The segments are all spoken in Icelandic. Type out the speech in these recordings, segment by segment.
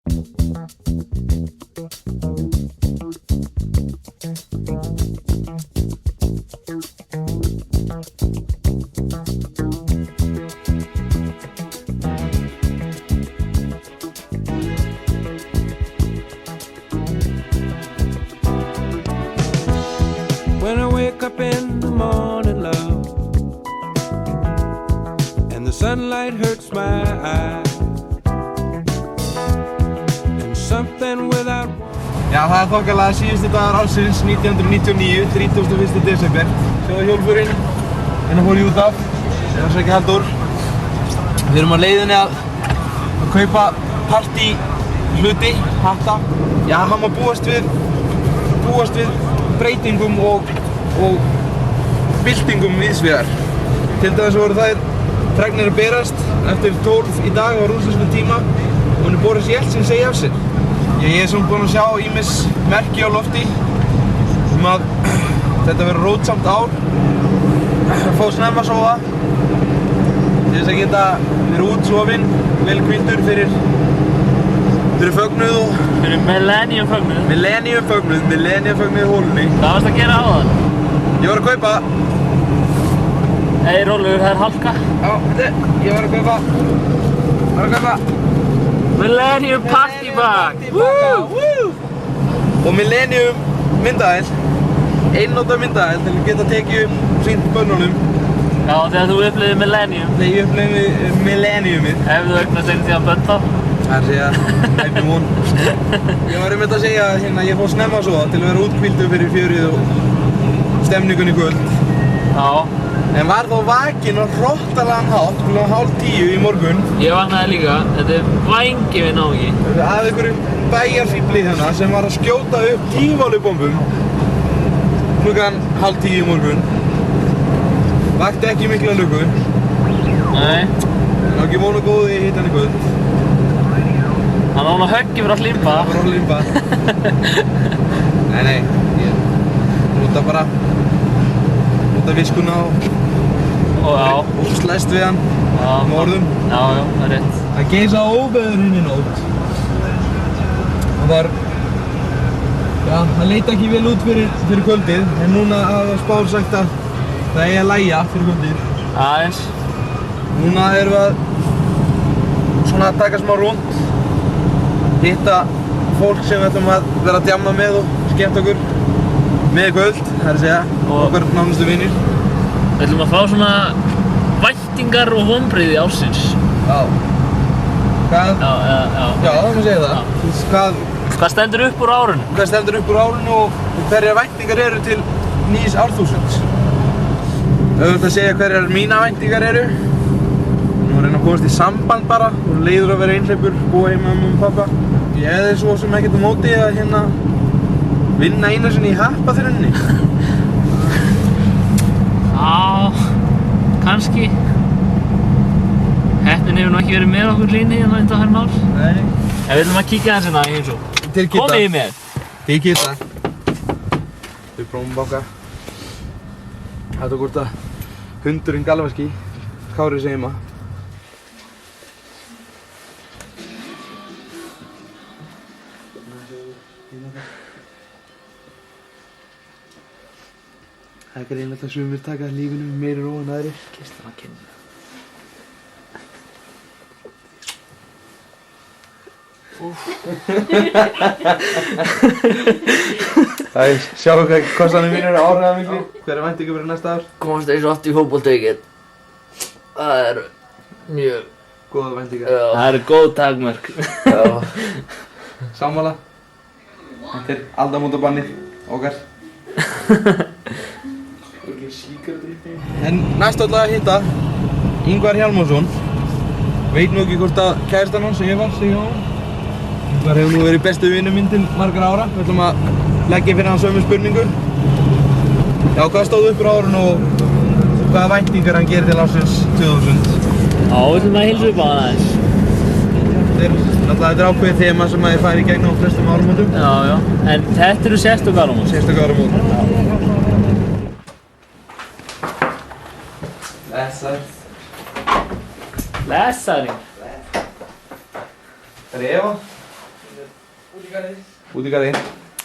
When I wake up in the morning, love, and the sunlight hurts my eyes, and something without. Já, það þokkalega síðusti dagar ársins 1999, 31. desember. Sjáðu hjólfurinn, hérna fór ég út af. Ég var að sækja Halldór. Við erum á leiðinni að kaupa partí hluti, hatta. Já, hann má búast við breytingum og byltingum víðsvegar. Til dæmis voru þær fregnir að berast eftir 12 í dag á rússneskum tíma og hún Boris Jeltsin segja af sér. Ég er svona búinn að sjá ýmis merki á lofti að þetta verður rótsamt ár, fá snemma að sofa til þess að geta verið útsofinn, vel hvíldur fyrir fögnuð og fyrir millennium-fögnuð. Millennium-fögnuð í hólunni. Hvað varstu að gera áðan? Ég var að kaupa. Hey, rólegur, það er hálka. Já, ég var að kaupa. Millennium Party Bag! Woo! Og Millennium myndavél, einnota myndavél til að geta tekið sýnt bönnunum. Já, þegar þú upplifir Millennium. Nei, ég upplifi Millenniumið. Ef þú eignast einhvern tímann bönn þá. Það er að segja, hæfni von. Ég var einmitt að segja að ég fór snemma svo til að vera útkvíldur fyrir fjörið og stemningun í kvöld. Já. En var þá vakinn á hrottalegan hátt klukkan 9:30 í morgun. Ég vaknaði líka, þetta er vængi við náungi. Af einhverjum bæjarfíbli hérna sem var að skjóta upp tífálubombum klukkan 9:30 í morgun. Vakti ekki mikla lukku. Nei. En á ekki von og góði í hittan í kvöld. Hann á hún að höggi fyrir að hlýmpa. Bara að hlýmpa. Nei, ég nota viskuna og slæst við hann með orðum. Já, það er rétt. Það geisa óveður í nótt. Það var, já, það leit ekki vel út fyrir kvöldið, en núna hafa spár sagt að það eigi að lægja fyrir kvöldið. Aðeins. Núna erum við að svona taka smá rúnd, hitta fólk sem við ætlum að vera að djamma með og skemmta okkur með kvöld, það er að segja, okkar nánustu vinir. Við ætlum að fá svona væntingar og vonbrigði ársins. Já. Hvað? Já, það má segja það. Hvað stendur upp úr árinu? Hvað stendur upp úr árinu og hverjar væntingar eru til nýs árþúsunds. Auðvitað að segja hverjar mína væntingar eru. Nú reyna að komast í samband bara og leiður að vera einhleypur, búa heima með mamma og pappa. Ég hefði svo sem ekkert á móti að vinna einu sinni í happaþrunni. Já, kannski. Heppnin hefur nú ekki verið með okkur líni hérna undanfarin ár. Nei. En við ætlum að kíkja aðeins hérna í heimsókn. Til Kitta. Komið með. Til Kitta. Við prófum að baka. Þetta hvort að hundurinn Galvaski, Kári sé heima. Það er greinilegt að sumir taka lífinu meiri ró en aðrir. Kysstu hann á kinnina. Það er, sjáu hvað kostanir mínir eru áhrifamiklir. Hver er væntingar fyrir næsta ár? Komast eins og oft í fótboltavíkinn. Það er mjög Góða væntingar. Það eru góð takmörk. Sammála. Þetta er aldamótabannið okkar. En næst ætla að hitta Ingvar Hjálmarsson. Veit nú ekki hvort að kærastan hans, Eva, segja á hann. Ingvar hefur nú verið bestu vinur minn til margra ára. Við ætlum að leggja fyrir hann sömu spurningu. Já, hvað stóð upp úr árinu og hvaða væntingar hann gerir til ársins 2000? Já, við ætlum að hilsa upp á hann aðeins. Þetta er ákveðið þema sem að ég færi í gegn á flestum áramótum. Já. En þetta eru sérstök áramót. Sérstök áramót. Lesaring. Það er Eva. Út í garði. Út í garði.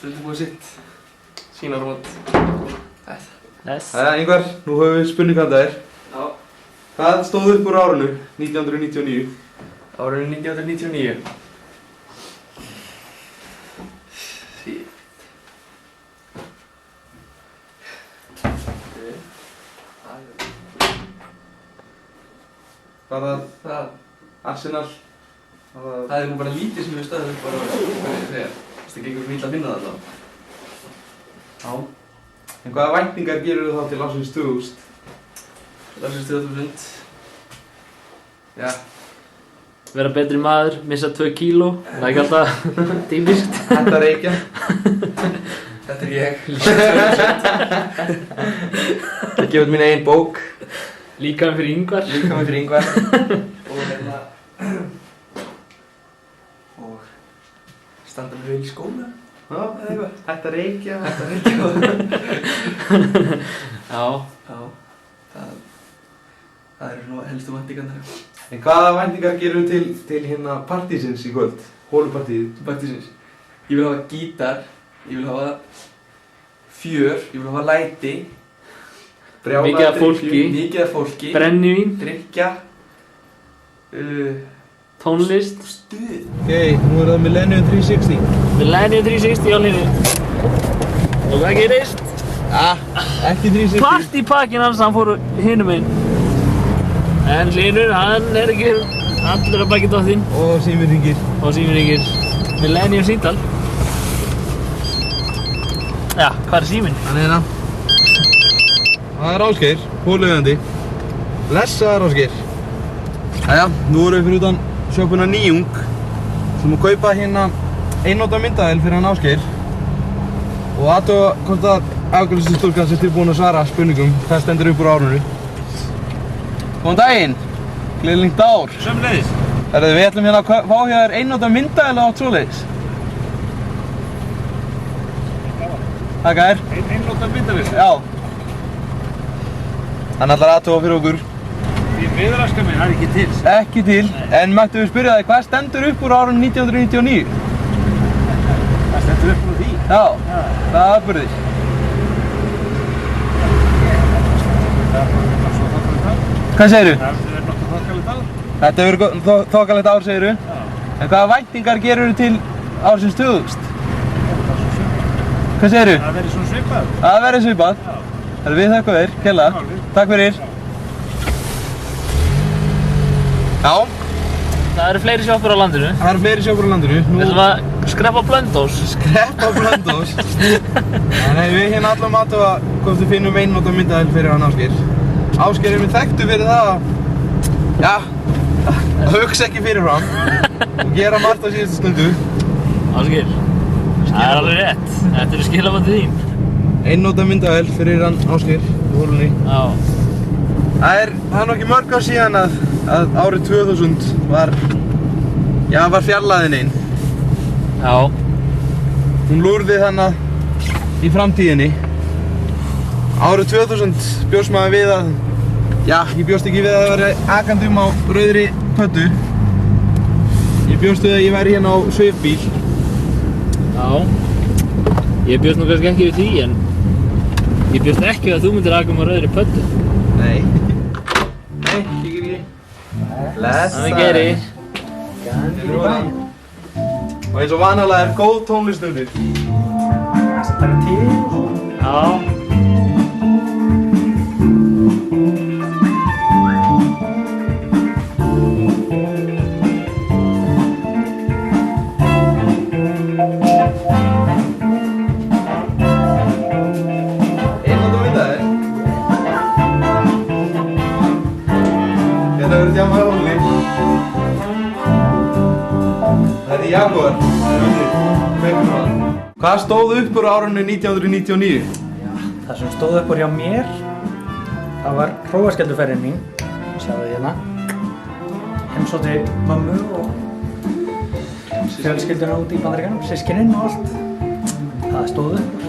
Undirbúið sitt sýnarmót. Yes. Ingvar, nú höfum við spurningandaðir. Já. Hvað stóð upp úr árinu 1999? Árinu 1999. Var það Það Arsenal? er nú bara lítið sem við stöðum upp á hvað ég segja. Það gengur svo illa að finna það alltaf. Já. En hvaða væntingar gerir þú þá til ársins 2000? Ársins 2000. Já. Vera betri maður, missa 2 kíló. Það er ekki alltaf típiskt. Hætta að reykja. Þetta er ég. Ég gef út mín eigin bók. Líkaðan fyrir Ingvar. Líkaðan fyrir Ingvar. Og standa mig vel í skóla. Já, eða eitthvað. Hætta að reykja. Hætta að reykja. Já. Já. Það eru svona helstu væntingarnar. En hvaða væntingar gerir þú til hérna partísins í kvöld? Hólupartíð? Partísins. Ég vil hafa gítar. Ég vil hafa fjör. Ég vil hafa læti. Mikið af fólki. Mikið af fólki. Brennivín. Drykkja. Tónlist. Stuð. Ok, nú er það Millennium 360. Millennium 360 á hlinni. Og hvað gerist? Ekki 360. Partypakkin hans, hann fór hinum einn. En Hlynur, hann er ekki allur að baki dóttinn. Og síminn hringir. Og síminn hringir. Millennium símtal. Já, hvað er síminn? Hann er hérna. Það er Ásgeir, hóluðandi. Blessaður Ásgeir. Jæja, nú erum við fyrir utan sjoppuna Nýjung. Sem að kaupa hérna einnota myndavél fyrir hann Ásgeir. Og athuga hvort að afgreiðslustúlkan sé tilbúin að svara spurningum hvað stendur upp úr árinu. Góðan daginn, gleðilegt ár. Sömuleiðis. Við ætlum hérna að fá hjá þér einnota myndavél á svoleiðis. Þakka þér. Einnota myndavél. Já. Hann ætlar aðtúa fyrir okkur. Því viðraskar minn, það er ekki til. Ekki til, en mættu við spyrja þig, hvað stendur upp úr árinu 1999? Það stendur upp úr því. Já, hvaða atburðir? Hvað segirðu? Það hefur verið nokkuð þokkalegt ár. Þetta hefur verið þokkalegt ár, segirðu? Já. En hvaða væntingar gerirðu til ársins 2000? Hvað segirðu? Það verið svona svipað. Það verður svipað. Það við þakka þér, kærlega. Takk fyrir. Já, Það eru fleiri sjoppur á landinu. það eru fleiri sjoppur á landinu. Við ætlum að skreppa á Blönduós. Skreppa á Blönduós. Nei, við hérna allavega aðtúa hvort við finnum einnota myndavél fyrir hann Ásgeir. Ásgeir er mér þekktur fyrir það að, já, að hugsa ekki fyrirfram og gera margt á síðustu stundu. Ásgeir, það er alveg rétt. Þetta eru skilaboðið þín. Einnota myndavél fyrir hann Ásgeir í hólunni. Já. Það er nú ekki mörg ár síðan að árið 2000 var fjarlæðin einn. Já. Hún lúrði þannig í framtíðinni. Árið 2000 bjóst maður við að, ég bjóst ekki við að það væri akandi á rauðri pöttu. Ég bjóst við að ég væri hérna á svifbíl. Já. Ég bjóst nú kannski ekki við því, en ég bjóst ekki við að þú myndir aka á rauðri pöttu. Nei. Nei, kíkir ekki. Blessaður. Það er Geiri. Og eins og vanalega er góð tónlist undir. Það er til. Já. Einnota myndavél. Hérna verður djamað á hólunni. Þetta er Jaguar. Hvað stóð upp úr árinu 1999? Það sem stóð upp úr hjá mér, það var hróaskellduferðin mín, sjáðu þið hérna. Heimsótti mömmu og fjölskylduna út í Bandaríkjunum, systkinin og allt. Það stóð upp úr.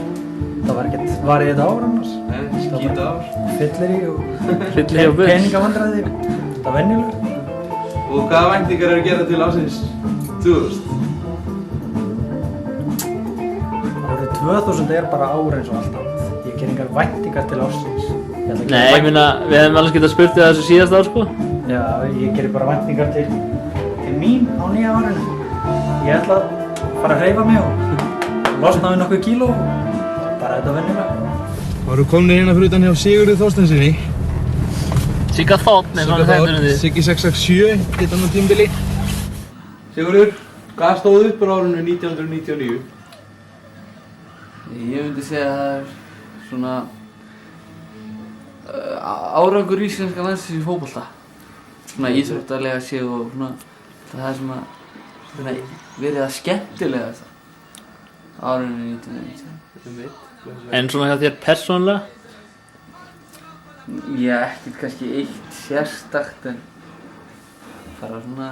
Það var ekkert varið þetta ár annars. Skýta ár. Fylleri og Fyllir og bull. peningavandræði. Það er venjulega. Og hvaða væntingar eru gerðar til ársins 2000? 2000 er bara ár eins og allt annað. Ég ger engar væntingar til ársins. Nei, ég meina, við hefum alveg getað spurt þig þessu síðast ár, sko. Já, ég gerir bara væntingar til mín á nýja árinu. Ég ætla að fara að hreyfa mig og losna við nokkuð kíló og bara þetta venjulega. Það voru komnir hérna fyrir utan hjá Sigurði Þorsteinsinni. Sigga Þótt, eins og hann þekktur um því. Siggi 667, hitt hann á tímbili. Sigurður, hvað stóð upp á árinu 1999? Ég myndi segja að það er svona árangur íslenska landsliðs í fótbolta. Svona íþróttalega séð og svona það er svona verið að skemmtilegast á árinu 1999. En svona hjá þér persónulega? Ég ekkert kannski eitt sérstakt en bara svona,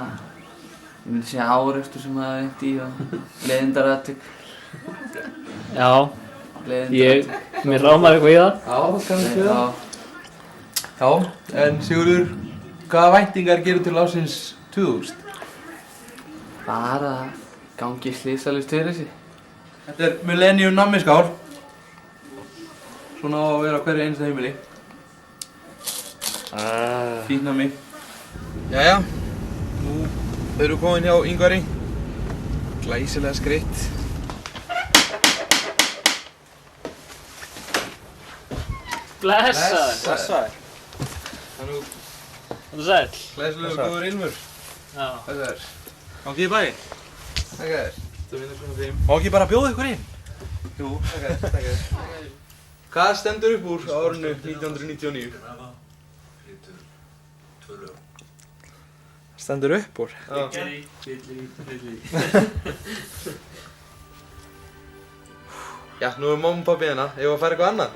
ég myndi segja árekstur sem það er eitt í og leiðindaratvik. Já, mér rámar eitthvað í það. Já, kannski það. Já, en Sigurður, hvaða væntingar gerir til ársins 2000? Bara gangi slysalaust fyrir sig. Þetta er Millennium nammiskál. Svona á að vera á hverju einsta heimili. Fínt nammi. Jæja, nú erum við komin hjá Ingvari. Glæsilega skreytt. Blessaður. Blessaður. Þú sæll. Glæsilegur góður ilmur. Já. Þessar. Gangi í bæinn. Takk að þér. Þú vinnur svona þeim. Má ekki bara bjóða ykkur inn? Jú, takk að þér. Hvað stendur upp úr á árinu 1999? Stendur upp úr? Fylli. Já, nú er mamma og pabbi hérna. Eigum við að fara eitthvað annað?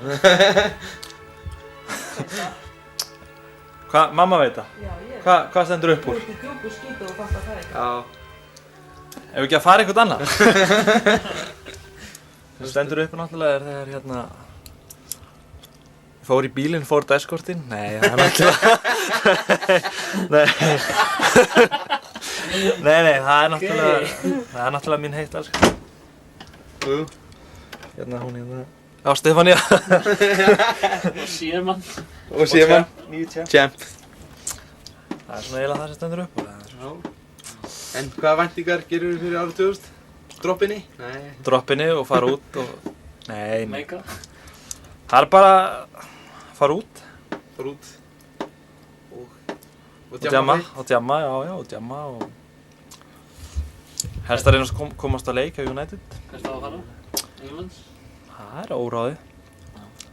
Hvað, mamma veit það? Já, ég. Hvað stendur upp úr? Þú ert í djúpu skítu og fannst að það ekki. Já. Ef við ekki að fara eitthvað annað? Það stendur upp náttúrulega er þegar hérna fór í bílinn, Ford Escortinn. Nei, það er náttúrulega Nei, það er náttúrulega mín heitt alls. Jú. Hérna hún hérna. Já, Stefania. Og Sérmann. Og Sérmann. Nýju tjemp. Champ. Það er svona eiginlega það sem stendur upp úr. En hvaða væntingar gerir við fyrir árið 2000? Droppinni? Nei. Droppinni og fara út og... Nei. Meika. Það er bara fara út. Fara út. Og djamma. Og djamma, já, og djamma og... Helst að reyna að komast að leik hjá United. Hvert á að fara? Englands? Það er óráðið.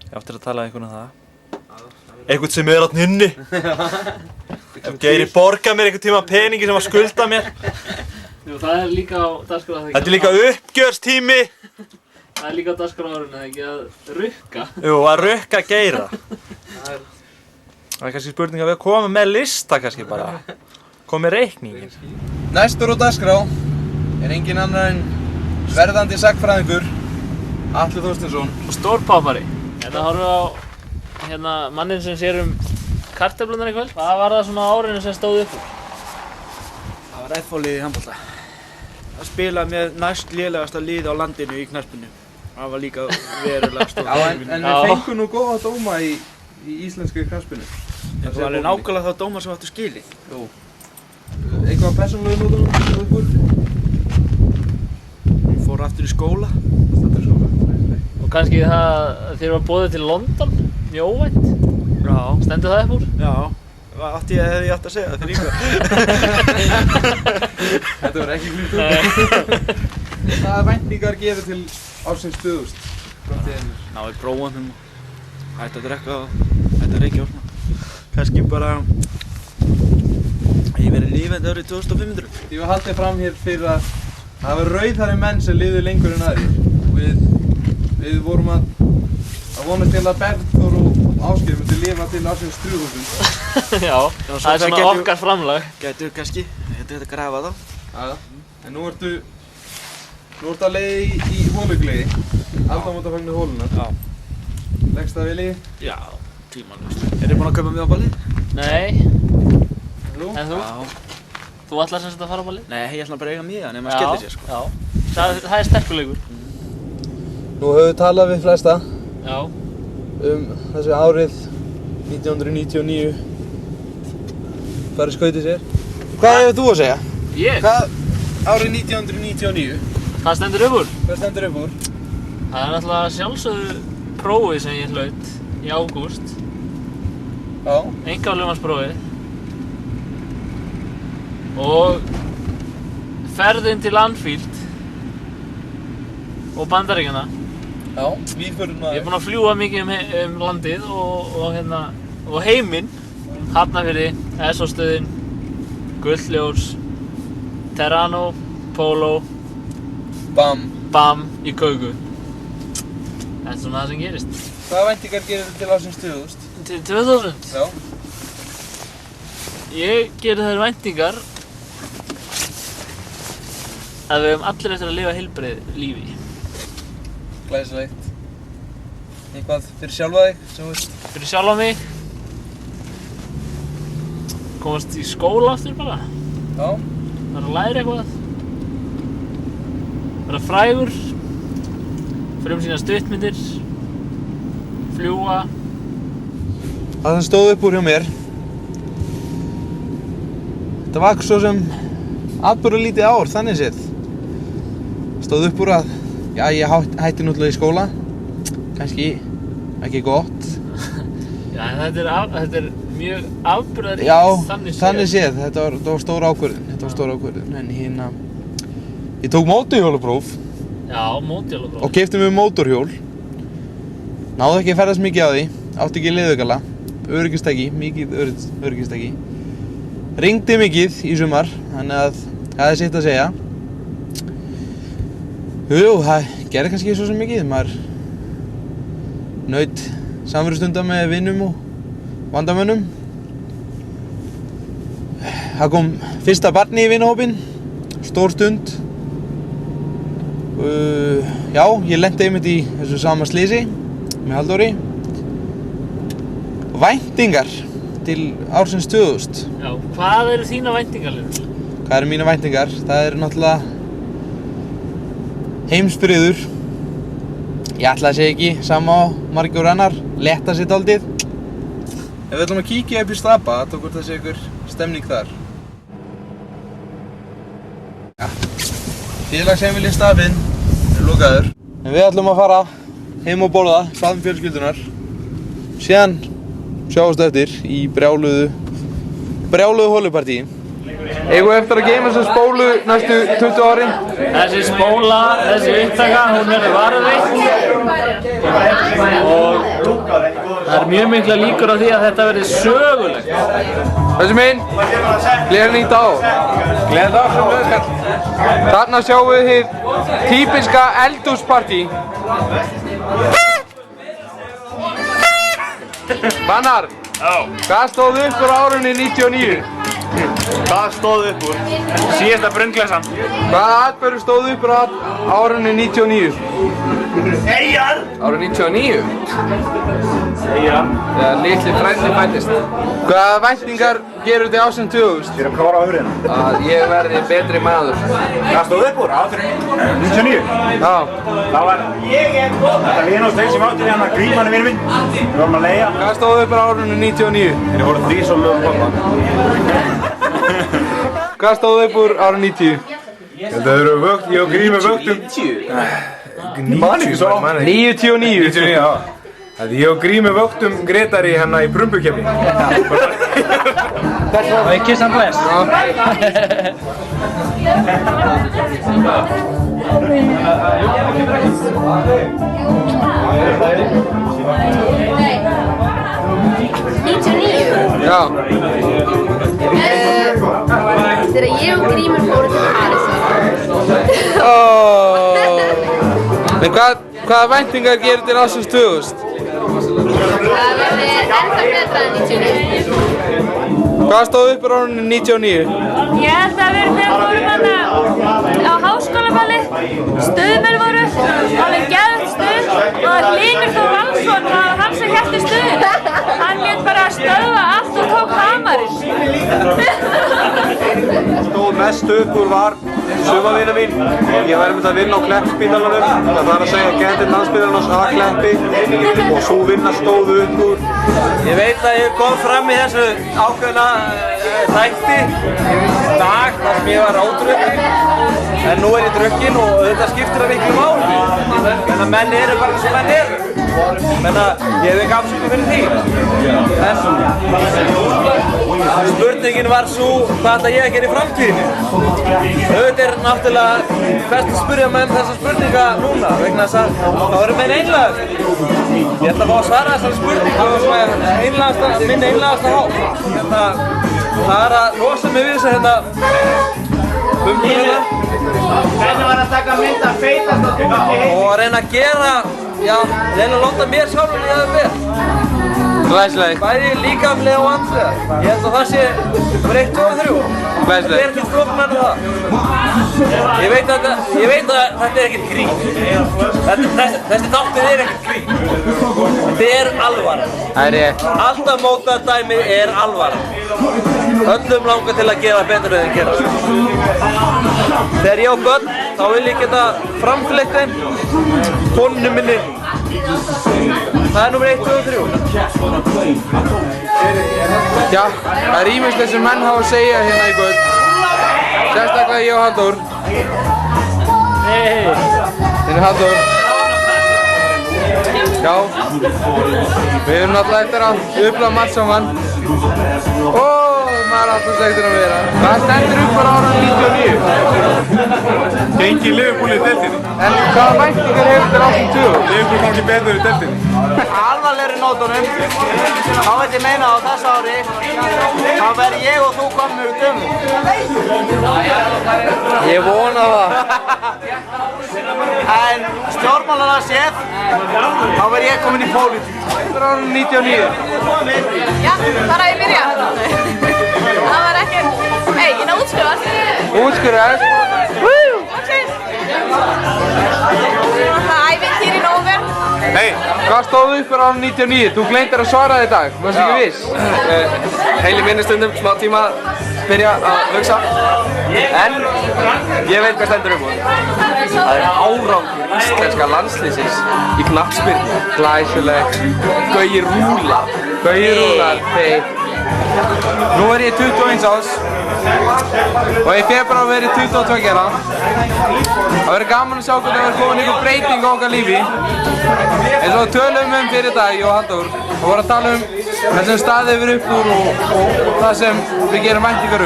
Ég áttir að tala einhvern um það. Einhvern sem er þarna inni. Ef Geiri borgar mér einhvern tíma peningi sem að skulda mér. Jú, það er líka á dagskrá að Þetta er líka uppgjörstími. Það er líka á dagskrá árinu, eða ekki, að rukka. Jú, að rukka Geira. Það er kannski spurning að við komum með lista kannski bara. Komum með reikningin. Næstur á dagskrá er engin annar en verðandi sagnfræðingur Atli Þorsteinsson. Og stórpápari. Hérna horfum við á mannin sem sér kartöflunar í kvöld. Hvað var það svona á árinu sem stóð upp úr? Það var F-liðið í handbolta. Það spilaði með næst lélegasta lið á landinu í knattspyrnu. Það var líka verulega stórt. Já, en við fengum nú góða dóma í íslenskri knattspyrnu. Það var alveg nákvæmlega þá dómar sem áttu skilið. Jú. Eitthvað persónulega notum ykkur? Hún fór aftur í skóla. Og kannski það að þér var boðið til London, mjög óvænt. Já. Stendur það upp úr? Já. Hefði ég átt að segja það fyrir ykkur. Þetta var ekki glýtt upp. Hvaða væntingar gerir til ársins 2000? Ná í prófunum og hætti að drekka og hætti að reykja og svona. Kannski bara ég verið lífandi árið 2500. Ég var haldið fram hér fyrir að það var rauðhærri menn sem lifðu lengur en aðrir. Við vorum að vonast til að Bergþór og Ásgeir myndi lifa til ársins 3000. Já, það er svona okkar framlag. Gætu kannski, þetta að grafa þá. Já, en nú ertu að leið í hólugleiði. Aldamótafagnu hólunar. Já. Leggst það vel í? Já, tímanlust. Er þið búin að kaupa mig á ballið? Nei. Nú? En þú? Já. Þú ætlar sem sagt að fara á ballið? Nei, ég ætla bara að eiga miða nema að skella sér sko. Já, það er sterkur leikur. Nú höfum við talað við flesta Já. Þessi árið 1999 farið skautið sér. Hvað hefur þú að segja? Ég? Hvað árið 1999? Hvað stendur upp úr? Hvað stendur upp úr? Það er náttúrulega sjálfsögðu prófið sem ég hlaut í ágúst. Já. Einkaflugmannsprófið. Og ferðin til Anfield og Bandaríkjanna. Já, víðföruna. Ég er búinn að fljúga mikið um landið og heiminn. Hafnarfirði, SO-stöðin, Gullljós, Terrano, Polo, Bam í Kaugu. Þetta er svona það sem gerist. Hvaða væntingar gerir þið til ásins 2000? Til 2000? Já. Ég geri þær væntingar að við höfum allir eftir að lifa heilbrigðu lífi. Glæsilegt. Eitthvað fyrir sjálfa þig sem þú veist? Fyrir sjálfa mig. Komast í skóla aftur bara. Já. Vera að læra eitthvað. Vera frægur. Frumsýna stuttmyndir. Fljúga. Það sem stóð upp úr hjá mér. Þetta var svo sem atburðarlítið ár, þannig séð. Stóð upp úr að, já, ég hætti náttúrulega í skóla. Kannski ekki gott. Já, þetta er mjög afburðaríkt, Já, þannig þannig séð. Þetta var stór ákvörðun. En ég tók mótorhjólapróf. Já, mótorhjólapróf. Og keypti mér mótorhjól. Náði ekki að ferðast mikið á því. Átti ekki leðugalla. Öryggistæki, mikið öryggistæki. Rigndi mikið í sumar, þannig að það er sitt að segja. Jú, það gerði kannski ekki svo sem mikið. Maður naut samverustunda með vinnum og vandamönnum. Það kom fyrsta barni í vinahópinn, stór stund. Já, ég lenti einmitt í þessu sama slysi með Halldóri. Væntingar til ársins 2000. Já, hvað eru þína væntingar, Leifur? Hvað eru mína væntingar? Það eru náttúrulega heimsfriður. Ég ætla að segja ekki, sama á margir annar, letta sér dálítið. Ef við ætlum að kíkja upp í Stapa, þá hvort það sé einhver stemning þar. Ja, félagsheimili Stapinn er lokaður. En við ætlum að fara heim og borða, faðum fjölskyldunar. Síðan sjáumst eftir í brjáluðu holupartíi. Eigum við eftir að geyma þessa spólu næstu 20 árin? Þessi spóla, þessi upptaka, hún verður varðveitt og það er mjög mikla líkur á því að þetta verði sögulegt. Þessi minn, gleðilega nýtt ár. Gleðilega ár sem lögskall. Þarna sjáum við hið típiska eldhúspartí. Fannar, hvað stóð upp úr árunni 99? Hvað stóð upp úr? Síðasta brunnglæsan. Hvaða atburður stóð upp úr árunni 99? Eyjar! Árið 99? Eyjar. Þegar litli frændi fæddist. Hvaða væntingar gerur þið ásinn 2000? Við erum klára á hurðina. Að ég verði betri maður. Hvað stóð upp úr? Árið 99? Já. Það var þetta vinn og stein sem átti hérna grímanni vinnu minn. Við vorum að leigja. Hvað stóð upp úr árunni 99? Þeir voru þrís og lögum pappa. Hvað stóð upp úr árið 90? Þetta eru vögt, ég og Grímur vögtum 99? 99? 99, já. Ég og Grímur vögtum Gretari hérna í prumpukefni. Og ég kiss and bless. Já. Þegar ég og Grímur fórum til Parísar. En hvaða væntingar gerir þér ásins 2000? Það verði enda betra en 99. Hvað stóð upp úr árunni 99? Ég held að við fórum þarna á háskólaballi, stuðmenn voru, alveg geðveikt stuð og var Hlynur Þór Valsson, það var hann sem hélt í stuðinu. Hann lét bara stöðva allt og tók hamarinn. Stóð mest upp úr var sumarvinna mín. Ég var einmitt að vinna á Kleppspítalanum. Það þarf að segja Gendir landsspítalans að Kleppi og sú vinna stóð upp úr. Ég veit að ég kom fram í þessu ákveðna þætti dag þar sem ég var ódrukkinn. En nú er ég drukkinn og þetta skiptir það miklu máli. Menna menn eru bara eins og menn eru. Menna ég hef ekki afsökun fyrir því. En spurningin var svo hvað ætla ég að gera í framtíðinni. Auðvitað er náttúrulega best að spyrja menn þessa spurninga núna vegna þess að þá eru menn einlægast. Ég ætla að fá að svara þessari spurningu með minn einlægasta hátt. Það er að losa mig við þess að bumbuna Hvernig var að taka mynd að feitast og koma til heim? og að reyna að gera, já, reyna að láta mér sjálfur líða vel. Glæsilegt. Bæði líkamlega og andlega. Ég held að það sé bara 1, 2 og 3. Glæsilegt. Það er ekki flóknar en það. Ég veit að þetta er ekkert grín. Þessi þáttur er ekkert grín. Þetta er alvara. Það er rétt. Alltaf mótadæmi er alvara. Öllum langar til að gera betur en þeir gera. Þegar ég á börn, þá vil ég geta framfylgt þeim. Konunni minni. Það er númer 1, 2 og 3. Já, það er ýmislegt sem menn hafa að segja hérna í kvöld. Sérstaklega ég og Halldór. Þinn er Halldór. Já, við erum náttúrulega eftir að upplifa margt saman. Maður er alltaf segtur að vera. Hvað stendur upp á árunum 99? Gengi Liverpool í deildinni. En hvaða væntingar hefur til ásum 20? Liverpool gangi betur í deildinni. Alvarlegri nótunum, þá veit ég meina á þess ári, þá verð ég og þú komnir úr dömum. Ég vona það. En stjórnmálalega séð, þá verð ég komin í pólitík. Þetta er árunum 99. Já, bara ég byrja. Það var ekkert... Hey, ég ná útskrifast. Útskrifast? Loksins. Það er ævintýr í nóvember. Hei, hvað stóð upp á árunum 99? Þú gleyndar að svara þetta í dag, varstu ekki viss? Heili minni stundum, smá tíma að byrja að hugsa. En ég veit hvað stendur upp á. Það er árangur íslenska landsliðsins í knattspyrnu. Glæsilegt. Gaui Rúlar. Gaui Rúlar, hei. Nú er ég 21 árs og í febrúar verð ég 22 ára. Það verður gaman að sjá hvernig það verður komin einhver breyting á okkar lífi. Eins og tölum fyrir dag, ég og Halldór, og vorum að tala þessum staðið við upp úr og það sem við gerum væntingar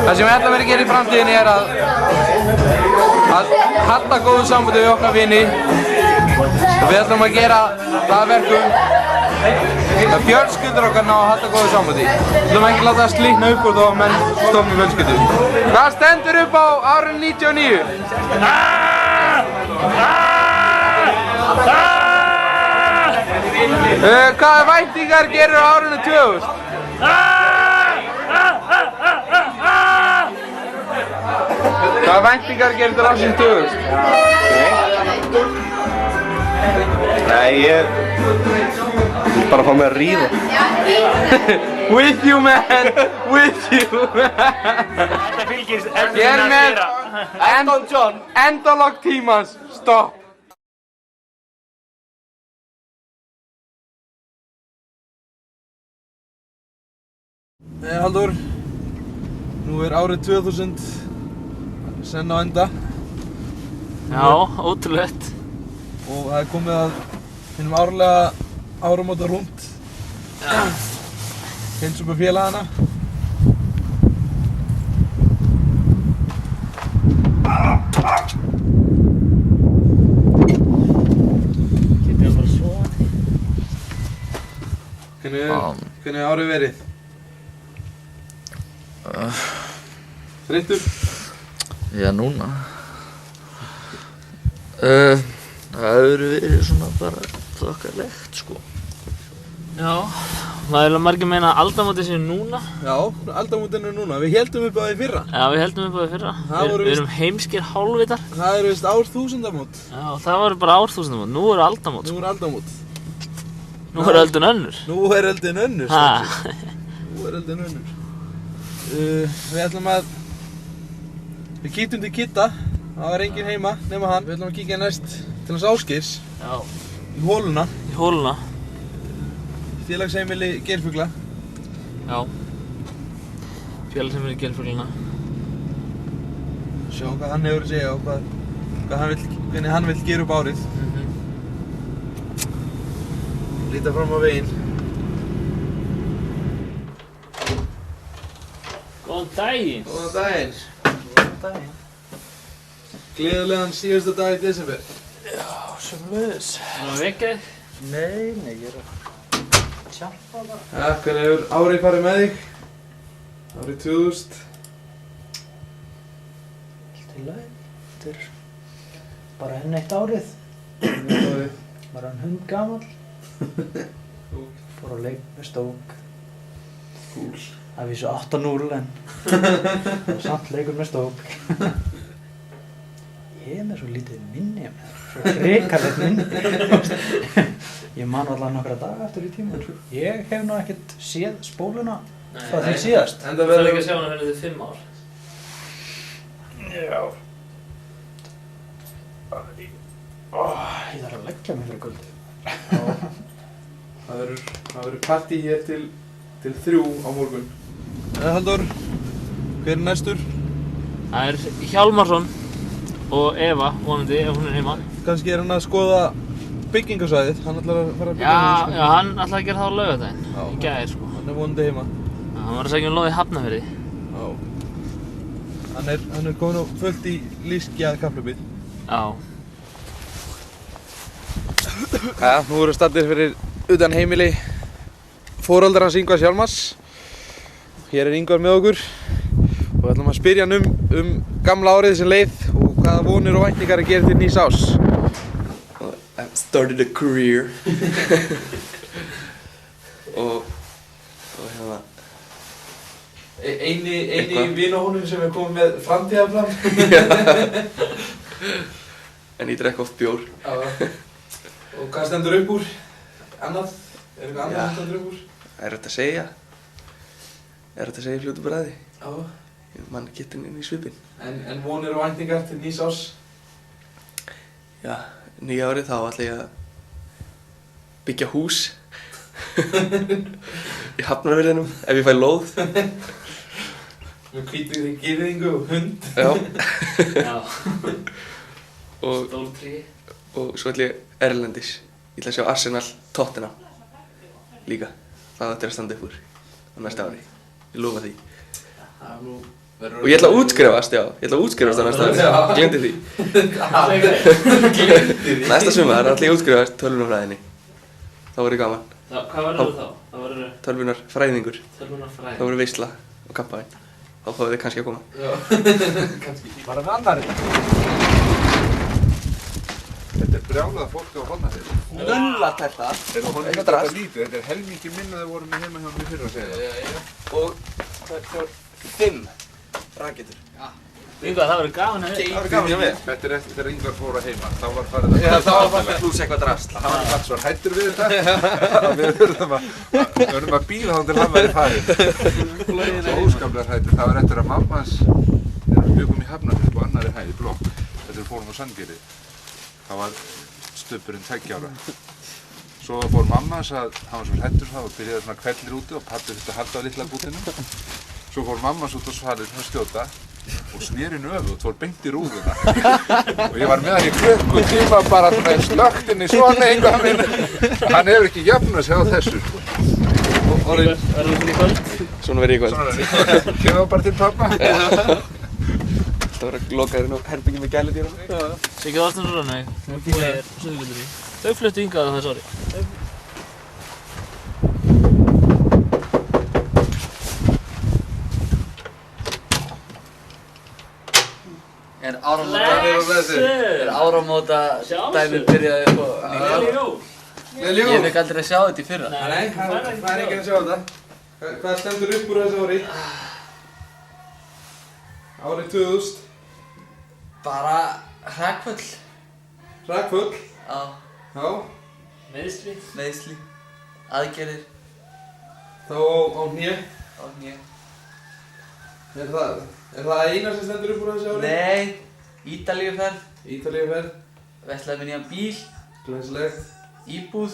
Það sem við ætlum að gera í framtíðinni er að halda góðu sambandi við okkar vini og við ætlum að gera það verkum að fjölskyldur okkar ná að halda góðu sambandi. Við ætlum ekki að láta það slíkna upp úr þó að menn stofnum fjölskyldu. Hvað stendur upp á árinu 99? Hvaða væntingar gerur á árinu 2000? Hvaða væntingar gerur til ásins 2000? Nei, ég vil bara fá mig að ríða. With you man, with you man. Þetta fylgist Ég er með endalok tímans, stopp. Halldór, nú er árið 2000 senn á enda. Já, ótrúlegt. Og það er komið að hinum árlega áramóta rúnd. Heilsum upp félagana. Getur ég bara svo? Hvernig er árið verið? Þreyttur? Já, núna. Það hefur verið svona bara þokkalegt, sko. Já. maður er margir meina að aldamótin séu núna. Já, aldamótin eru núna. Við héldum upp á því fyrra. Já, við heldum upp á því fyrra. Við erum heimskir hálfvitar. Það eru vist árþúsundamót. Já, það voru bara árþúsundamót. Nú eru aldamót. Nú eru aldamót. Nú er öldin önnur. Nú er öldin önnur. Nú er öldin önnur. Við ætlum að... Við kíktum til Kitta. Það var enginn heima nema hann. Við ætlum að kíkja næst til hans Ásgeirs. Já. Í hóluna. Í hóluna. Félagsheimili geirfugla. Já. Félagsheimili geirfuglana. Sjá hvað hann hefur að segja og hvernig hann vill gera upp árið. Líta fram á veginn. Góðan daginn. Góðan daginn. Góðan daginn. Gleðilegan síðasta dag í desember. Já, sömuleiðis. Nú vekja þig? Nei, ég er að tjappa bara. Ja, hvernig hefur árið farið með þig? Árið 2000. Allt í lagi. Þetta er bara enn eitt árið. Var hann hundgamall. Fór á leik með Stók. Cool. Það vísu 8-0 en samt leikur með Stók. Ég er með svo lítið minni, svo hrikalegt minni. Ég man allavega nokkra daga eftir í tíma. Ég hef nú ekkert séð spóluna frá því síðast. Þú þarf ekki að sjá hana fyrir því 5 ár. Já. Ég þarf að leggja mig fyrir kvöldið. Það verður partí hér til 3 á morgun. Halldór, hver er næstur? Það er Hjálmarsson og Eva, vonandi, ef hún er heima. Kannski er hann að skoða byggingarsvæðið. Hann ætlar að fara að byggja Já, já, hann ætlaði að gera það á laugardaginn. Í gær, sko. Hann er vonandi heima. Já, hann var að segja lóð í Hafnarfirði. Já. Hann er komin á fullt í lífsgjað kafflubíl. Já. Ja, nú erum við staddir fyrir utan heimili foreldrar hans Ingvars Hjálmars. Hér er Ingvar með okkur og við ætlum að spyrja hann um gamla árið sem leið og hvaða vonir og væntingar að gera til nýs árs. I started a career og hérna Eini vinahónum sem er komið með framtíðarplan. en ég drekk oft bjór. Og hvað stendur upp úr? Annað? Er eitthvað annað sem stendur upp úr? Það er hægt að segja. Er hægt að segja í fljótu bragði. Já. Mann getur inn í svipinn. En vonir og væntingar til nýs árs? Já, nýja árið þá ætla ég að byggja hús í Hafnarfirðinum ef ég fæ lóð. Með hvítu girðingu og hund. Já. Já. Stór tré. Og svo ætla ég erlendis. Ég ætla að sjá Arsenal Tottenham líka. Það ætla að standa upp úr á næsta ári. Ég lofa því. Og ég ætla að útskrifast, já. Ég ætla að útskrifast á næsta ári. Gleymdi því. Gleymdi því? Næsta sumar ætla ég að útskrifast tölvunarfræðinni. Þá verður gaman. Hvað verður þá? Það verður... Tölvunarfræðingur. Tölvunarfræðingur. Það verður veisla og kampavín. Þá fáið þið kannski að koma. Já, kannski. Bara með annarinn. Þetta er brjálað fólk á Hafnarfirði. Nullaterta. Þetta er lítið. Þetta er helmingi minna þegar vorum við heima hjá mér fyrr að segja. Og það er 5 raketur. Yngvar, það verður gaman að við. Það verður gaman að við. Þetta er eftir þegar Ingvar fór að heima. Þá var farið að... Já, þá var farið að plúsa eitthvað drasl. Hann var alltaf svo hættur við þetta. Við verðum að bíða þá til hann væri farið. Svo óskaplega hættur. Það var eftir að mamma hans, þegar við byggum í Hafnarfirði på annarri hæð í blokk, þetta er fórum á Sandgerði. Það var stubburinn 2 ára. Svo fór mamma hans að, hann var svo hættur það og byrjaði svona kvellir úti og pabbi þurfti að halda á litla bútinu. Svo fór mamma hans út á svalið að skjóta og sneri öfugt og fór beint í rúðuna. Og ég var með hann í klukkutíma bara svona slökkt inn í svona Ingvar minn. Hann hefur ekki jafnað sig á þessu. Verður þetta í kvöld? Svona verður í kvöld. Kemur bara til pappa. Það verður að loka þér inn á herbyggið með gæludýrum. Siggi Þorsteinsson Rannveig, sem er búið hér á Suðurgötunni. Þau fluttu hingað á þessu ári. Er áramóta dæmið byrjaði upp á Gleðileg jól. Ég fekk aldrei að sjá þetta í fyrra. Nei, það er ekki að sjá þetta. Hvað stendur upp úr þessu ári? Árið 2000. Bara hrakfull. Hrakfull? Já. Já. Meiðsli. Aðgerðir. Þá á hné. Á hné. Er það eina sem stendur upp úr þessu ári? Nei. Ítalíuferð. Ítalíuferð. Veslaði mér nýjan bíl. Glæsilegt. Íbúð.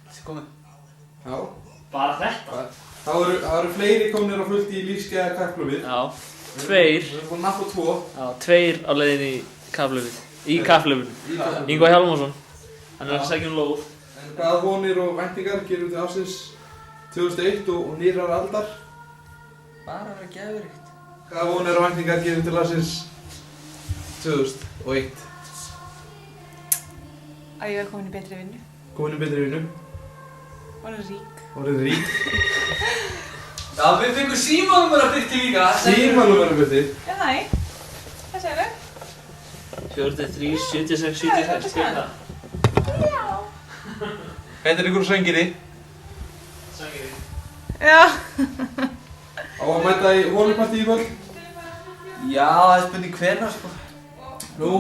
Þessi komið. Já. Bara þetta? Það eru fleiri komnir á fullt í lífskeiða kapphlaupið. Já. 2. Við erum búin að nappa 2. Já, 2 á leiðinni í kapphlaupið. Í kapphlaupinu. Ingvar Hjálmarsson. Hann er að segja lóð. En hvaða vonir og væntingar gerum til ársins 2001 og nýrrar aldar? Bara að vera geðveikt. Hvaða vonir og væntingar gerum til ársins 2001? Að ég verði komin í betri vinnu. Komin í betri vinnu. Orðið rík. Orðið rík. Já, við fengum símanúmer að byrti líka. Símanúmer að byrti? Já, það er. Hvað segir þau? 43, 76, 76, skilja. Já. Þetta er ykkur söngiri. Já. Á að mæta í holupartí í kvöld? Já, það er spurning hvenær sko. Nú?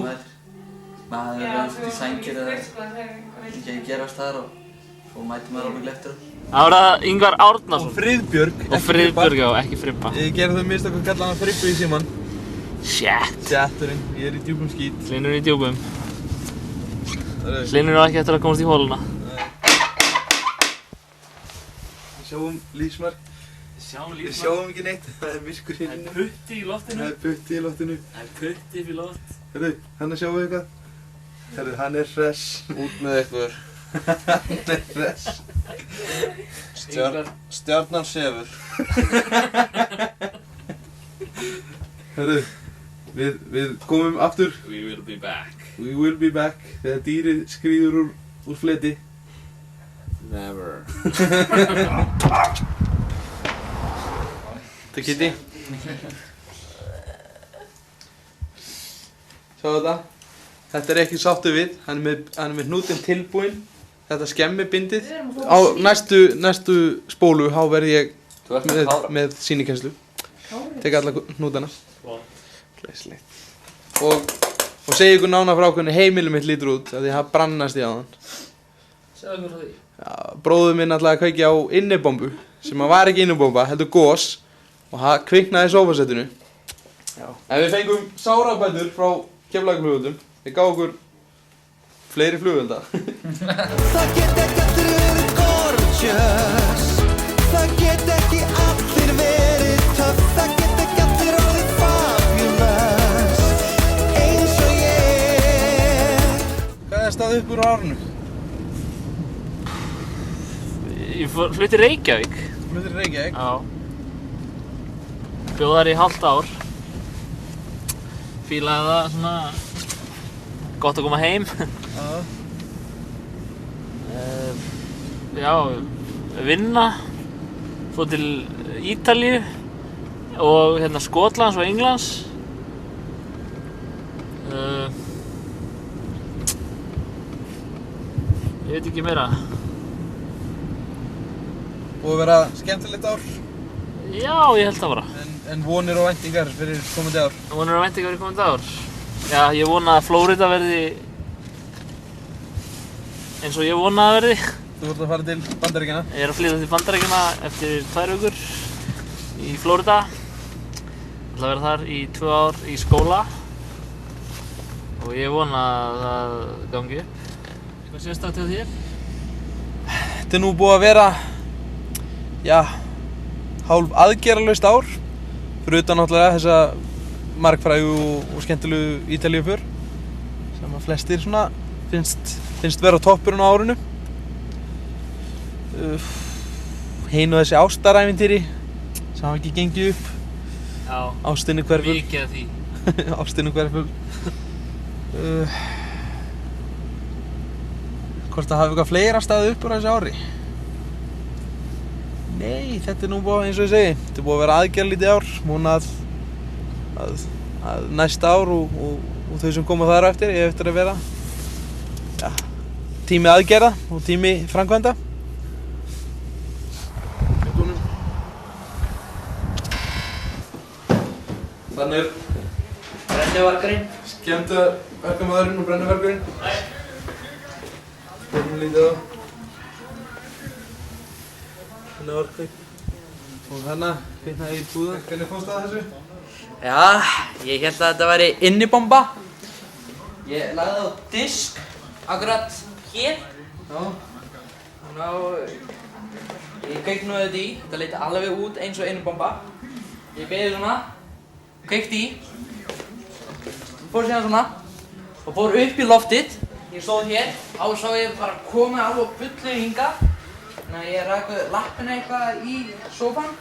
Maður er í sængir eða ekki að gerast þar og svo mætir maður alveg eftir það. Það var það Ingvar Árnason. Og Friðbjörg. Og Friðbjörg, já, ekki Fribba. Ég gerði það mist að kalla hana Fribbu í síman. Shit. Shatturinn, ég er í djúpum skít. Hlynur í djúpum. Hlynur er ekki eftir að komast í hóluna. Við sjáum lífsmark. Við sjáum ekki neitt. Það er myrkur hérna. Það er putti í loftinu. Það er putti í loftinu. Það er putti upp í loft. Herru, hann er sjáum við eitthvað. Herru, hann er hress. Út með ykkur. Hann er hress. Stjarnan sefur. Herru, við komum aftur. We will be back. We will be back. Þegar dýrið skríður úr fleti. Never. Þetta er Kitty. Sjáðu þetta. Þetta er ekki sáttu við. Hann er með hnútinn tilbúinn. Þetta skemmir bindið. Á næstu spólu þá verð ég með sýnikenslu. Tek alla hnútana. Glæsilegt. Og segi ykkur nánar frá hvernig heimilið mitt lítur út af því það brannast í áðan. Segðu okkur frá því. Já, bróður minn ætlaði að kveikja á innibombu sem var ekki innibomba, heldur gos og það kviknaði í sófasettinu. Já. En við fengum sárabætur frá Keflavíkurflugvöllum. Þeir gáðu okkur fleiri flugvelda. Það get ekki allir verið gorgeous. Það get ekki allir verið töff. Það get ekki allir orðið fabulous eins og ég. Hvað er staðið upp úr árinu? Ég flutti Reykjavík. Fluttir Reykjavík? Já. Bjóð þar í hálft ár. Fílaði það svona gott að koma heim. Já, vinna. Fór til Ítalíu og hérna Skotlands og Englands. Ég veit ekki meira. Búið að vera skemmtilegt ár? Já, ég held það bara. En vonir og væntingar fyrir komandi ár? Vonir og væntingar fyrir komandi ár? Já, ég vona að Flórida verði eins og ég vona að verði. Þú ert að fara til Bandaríkjanna? Ég er að flytja til Bandaríkjanna eftir 2 vikur í Flórida. Ég ætla að vera þar í 2 ár í skóla og ég vona að það gangi upp. Eitthvað sérstakt hjá þér? Þetta er nú búið að vera, já, hálf aðgerðalaust ár. Fyrir utan náttúrulega þessa margfrægu og skemmtilegu Ítalíuför sem að flestir svona finnst vera toppurinn á árinu. Hinn og þessi ástarævintýri sem hafa ekki gengið upp. Já, ástinni hverful. Mikið af því. Ástinni hverful. Hvort það hafi eitthvað fleira staðið upp úr þessu ári? Nei, þetta er nú búið eins og ég segi. Þetta er búið að vera aðgerðalítið ár. Vona að næsta ár og þau sem koma þar á eftir, ég eftir að vera, já, tími aðgerða og tími framkvæmda. Þannig er Brennuvargurinn. skemmdarverkamaðurinn og brennuvargurinn. Spilum lítið á. Brennuvargur. Og þarna kviknaði í búða. Hvernig fórstu að þessu? Já, ég held að þetta væri innibomba. Ég lagði það á disk, akkurat hér. Já. Þannig að ég kveiknaði þetta í. Þetta leit alveg út eins og innibomba. Ég beigði svona, kveikti í. Fór síðan svona og fór upp í loftið. Ég stóð hér, þá sá ég bara komið alveg fullu hingað. Þannig að ég rak lappina eitthvað í sófann.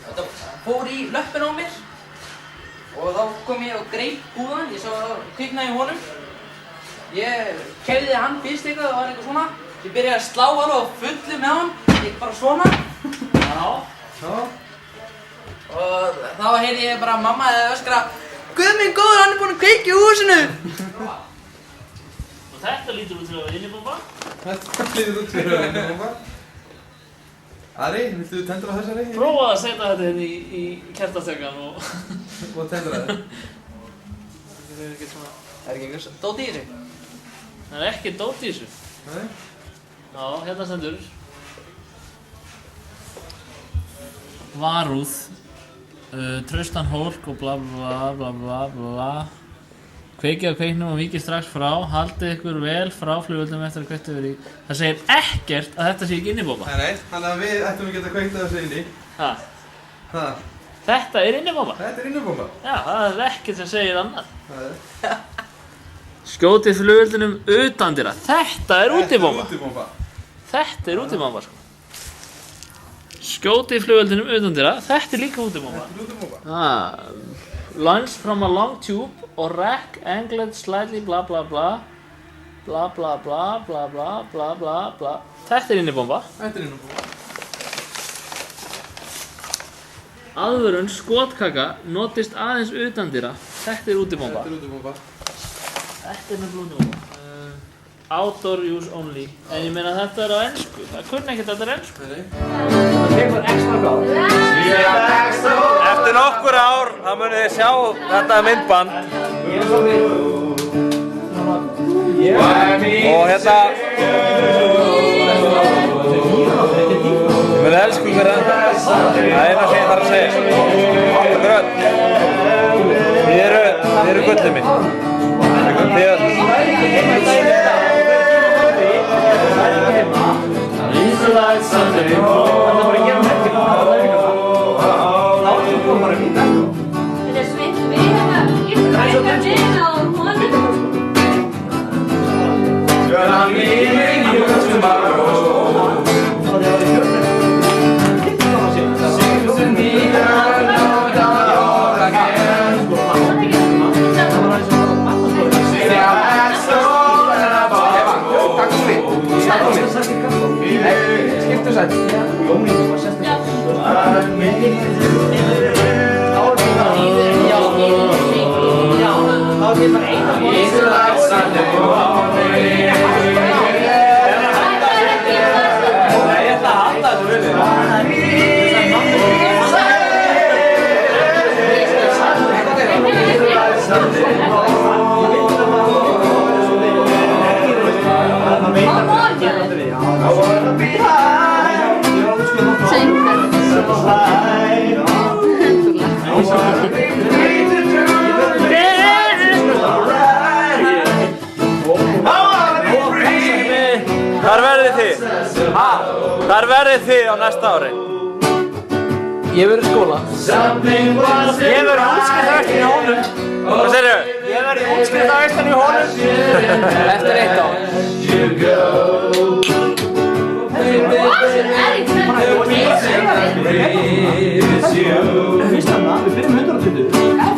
Þetta fór í löppina á mér. Og þá kom ég og greip búðan, ég sá að það kviknaði í honum. Ég kefði hann fyrst eitthvað, það var eitthvað svona. Ég byrjaði að slá alveg á fullu með hann, ég bara svona. Já. Og þá heyrði ég bara mamma eða öskra, Guð minn góður, hann er búinn að kveikja í húsinu! Og þetta lítur út fyrir að vera innibomba? Þetta lítur út fyrir að vera innibomba. Ari, viltu tendra þessari? Prófa að setja þetta hérna í kertastökan og tendra þetta. Það er ekki eitthvað dót í þessu? Það er ekki dót í þessu. Nei. Já, hérna stendur. Varúð. Traustan hólk og bla bla bla bla bla. Kveikið á kveiknum og vikið strax frá. Haldið ykkur vel frá flugvöldum eftir að kveikt yfir í. Það segir ekkert að þetta sé ekki innibomba. Nei, þannig að við ættum að geta kveikt að þessu inni. Ha? Þetta er innibomba. Þetta er innibomba? Já, það er ekkert sem segir annað. Skjótið flugvöldunum utandyra. Þetta er útibomba. Þetta er útibomba, sko. Skjótið flugvöldunum utandyra. Þetta er líka útibomba. Launch from a long tube or rack angled slightly bla bla bla. Bla bla bla bla bla bla bla bla. Þetta er innibomba. Þetta er innibomba. Aðvörun skotkaka notist aðeins utandyra. Þetta er útibomba. Þetta er útibomba. Þetta er nefnilega útibomba. Outdoor use only. En ég meina þetta er á ensku. Það kunni ekkert að þetta er ensku. Það tekur extra ár. Eftir nokkur ár, þá munið þið sjá þetta myndband. Og hérna... Ég mun elsku ykkur enda. Það er eina sem ég þarf að segja. Þið eru gullið mitt. Þið öll. Hvar verðið þið á næsta ári? Ég verður í skóla. Ég verður útskriftarveislan í honum. Hvað segirðu? Ég verður útskriftarveislan í honum. Eftir 1 ár.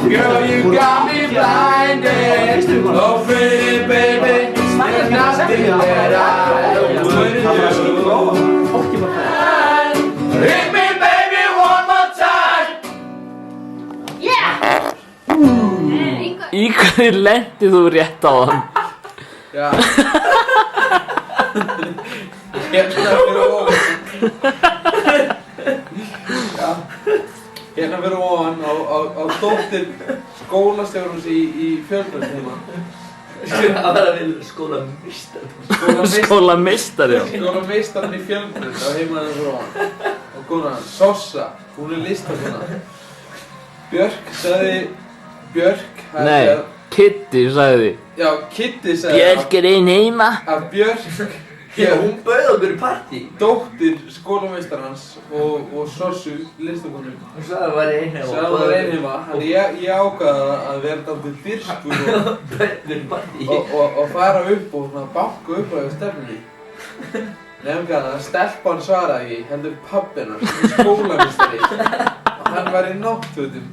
Girl, you got me blinded. Oh, pretty baby, there's nothing that I wouldn't do. Hit me, baby, one more time. Í hverju lendið þú rétt á hann? Já. Hérna fyrir ofan. Já. Hérna fyrir ofan á dóttir skólastjórans í Fjölbrautaskóla. Það var að vilja skólameistari. Skólameistari, já. Skólameistaran í Fjölbraut á heimaðinu fyrir ofan. Og konan Sossa, hún listakona. Björk sagði, Nei, Kitty sagði því. Já, Kitty sagði Björk ein heima. Að Björk, hún bauð okkur í partí. Dóttir skólameistarans og Sossu, listakonu. Hún sagði að það væri ein heima. Sagði að það væri ein heima. Þannig ég ákvaða að vera dálítið fyrstur og fara upp og banka upp á stefnunni. Nefnir að stelpan svaraði ekki, heldur pabbina, skólameistari. Og hann var í náttfötum.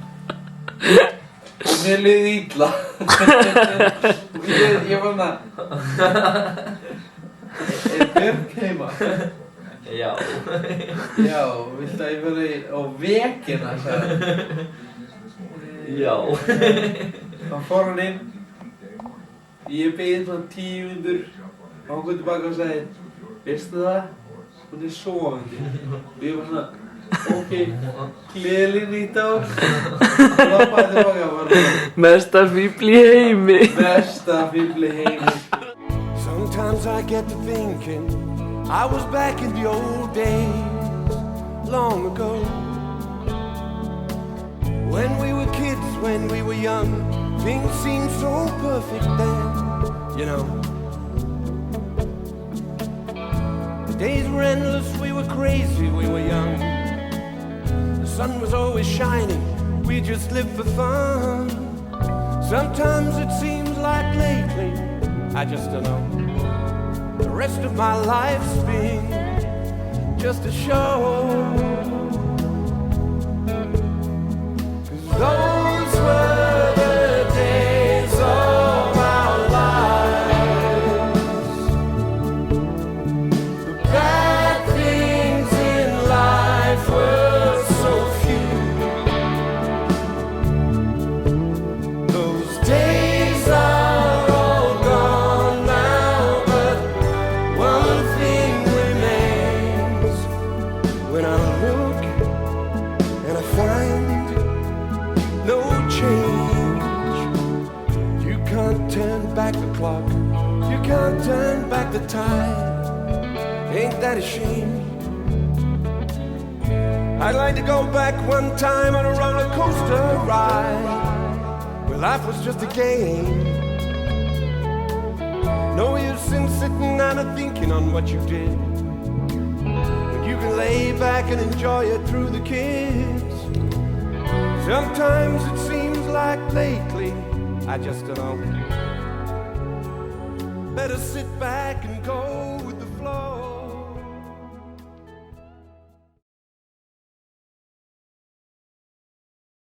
Og mér liði illa. Ég var Björk heima? Já. Já, viltu að ég fari á vekina, sagði hann. Já. Þá fór hann inn. Ég beið svona 10 mínútur. Hann kom tilbaka og sagði, veistu það? Hún sofandi. Og ég var svona, ok, gleðileg nýtt ár. Lappaði tilbaka og var svona. Mesta fífl í heimi. Mesta fífl í heimi. Sometimes I get to thinking I was back in the old days, long ago. When we were kids, when we were young, things seemed so perfect then, you know. The days were endless, we were crazy, we were young. The sun was always shining, we just lived for fun. Sometimes it seems like lately, I just don't know. The rest of my life's been just a show. 'Cause those were the days of our lives. The bad things in life were so few. Those days are all gone now, but one thing remains. When I look and I find no change, you can't turn back the clock, you can't turn back the tide. Ain't that a shame? I'd like to go back one time on a roller coaster ride, where life was just a game. No use in sitting and thinking on what you did, when you can lay back and enjoy it through the kids. Sometimes it seems like lately, I just don't know. Better sit back and go